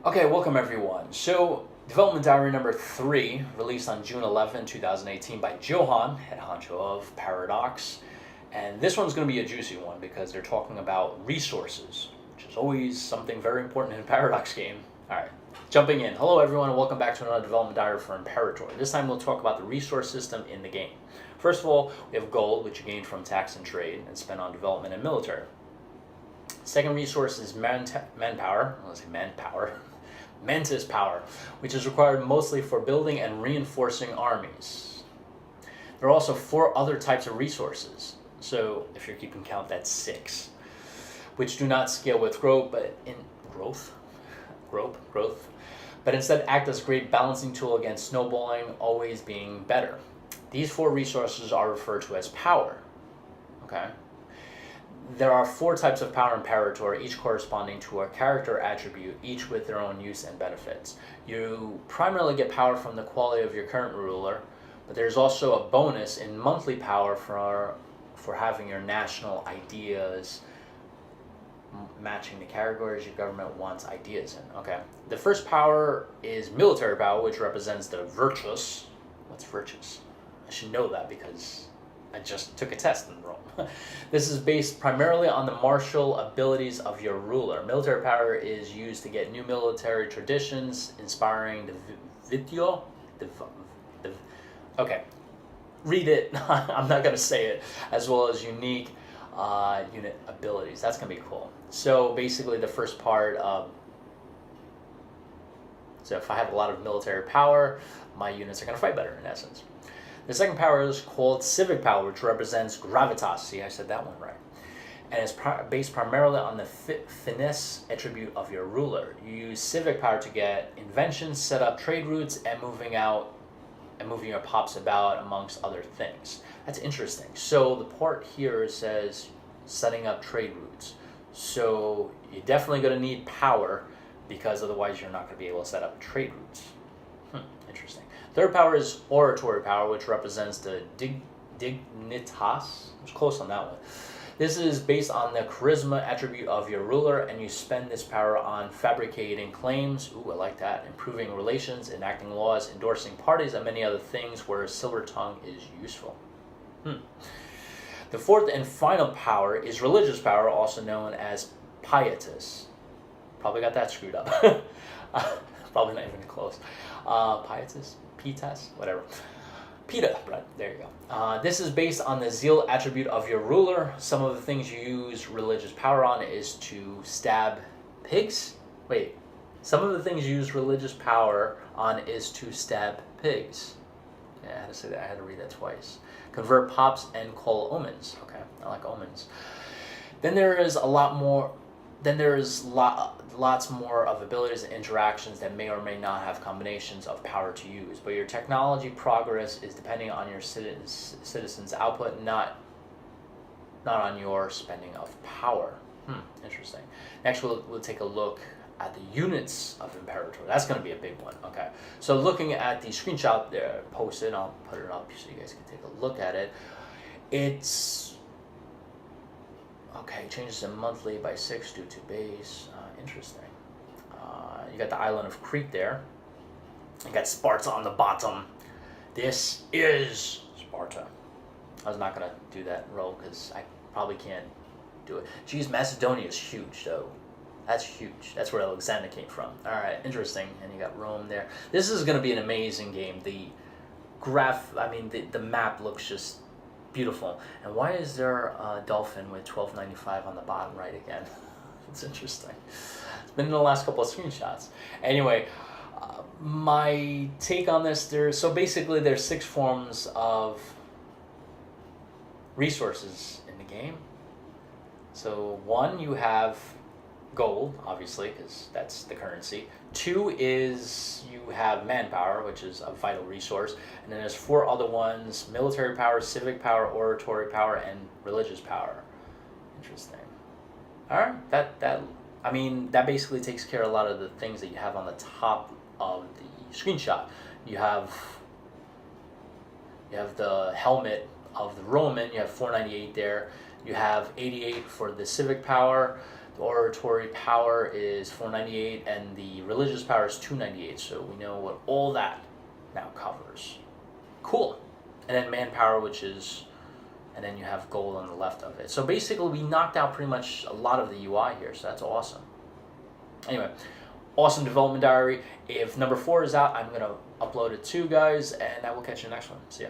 Okay, welcome everyone. So, Development Diary number 3, released on June 11, 2018 by Johan, head honcho of Paradox. And this one's going to be a juicy one because they're talking about resources, which is always something very important in a Paradox game. Alright, jumping in. Hello everyone and welcome back to another Development Diary for Imperator. This time we'll talk about the resource system in the game. First of all, we have gold, which you gain from tax and trade and spend on development and military. Second resource is manpower. Let's say manpower. Mantis power, which is required mostly for building and reinforcing armies. There are also 4 other types of resources. So if you're keeping count, that's 6, which do not scale with growth, but instead act as a great balancing tool against snowballing, always being better. These 4 resources are referred to as power. Okay. There are 4 types of power in Imperator, each corresponding to a character attribute, each with their own use and benefits. You primarily get power from the quality of your current ruler, but there's also a bonus in monthly power for having your national ideas matching the categories your government wants ideas in. Okay. The first power is military power, which represents the virtuous. What's virtuous? I should know that because I just took a test in Rome. This is based primarily on the martial abilities of your ruler. Military power is used to get new military traditions, inspiring the vitio. Okay, read it. I'm not going to say it. As well as unique unit abilities. That's going to be cool. So basically the first part, so if I have a lot of military power, my units are going to fight better in essence. The second power is called civic power, which represents gravitas. See, I said that one right. And it's based primarily on the finesse attribute of your ruler. You use civic power to get inventions, set up trade routes, and moving your pops about, amongst other things. That's interesting. So the part here says setting up trade routes. So you're definitely going to need power because otherwise you're not going to be able to set up trade routes. Interesting. Third power is oratory power, which represents the dignitas. I was close on that one. This is based on the charisma attribute of your ruler, and you spend this power on fabricating claims. Ooh, I like that. Improving relations, enacting laws, endorsing parties, and many other things where silver tongue is useful. The fourth and final power is religious power, also known as pietas. Probably got that screwed up. Probably not even close. Pietas, whatever. Pita, right, there you go. This is based on the zeal attribute of your ruler. Some of the things you use religious power on is to stab pigs. Wait, some of the things you use religious power on is to stab pigs. Yeah, I had to say that. I had to read that twice. Convert pops and call omens. Okay, I like omens. Then there is a lot more. Then there is lots more of abilities and interactions that may or may not have combinations of power to use. But your technology progress is depending on your citizens' output, not on your spending of power. Interesting. Next, we'll take a look at the units of Imperator. That's going to be a big one. Okay. So looking at the screenshot there posted, I'll put it up so you guys can take a look at it. It's okay, changes in monthly by 6 due to base. Interesting. You got the island of Crete there. You got Sparta on the bottom. This is Sparta. I was not going to do that roll because I probably can't do it. Geez, Macedonia is huge, though. That's huge. That's where Alexander came from. All right, interesting. And you got Rome there. This is going to be an amazing game. The the map looks just beautiful. And why is there a dolphin with 1295 on the bottom right again? It's interesting. It's been in the last couple of screenshots. Anyway, my take on this, so basically there's 6 forms of resources in the game. So 1, you have gold, obviously, because that's the currency. 2 is you have manpower, which is a vital resource. And then there's 4 other ones: military power, civic power, oratory power, and religious power. Interesting. All right, that basically takes care of a lot of the things that you have on the top of the screenshot. You have the helmet of the Roman. You have 498 there. You have 88 for the civic power. The Oratory Power is 498, and the Religious Power is 298. So we know what all that now covers. Cool. And then Manpower, which is, and then you have gold on the left of it. So basically, we knocked out pretty much a lot of the UI here. So that's awesome. Anyway, awesome development diary. If number 4 is out, I'm gonna upload it too, guys, and I will catch you in the next one. See ya.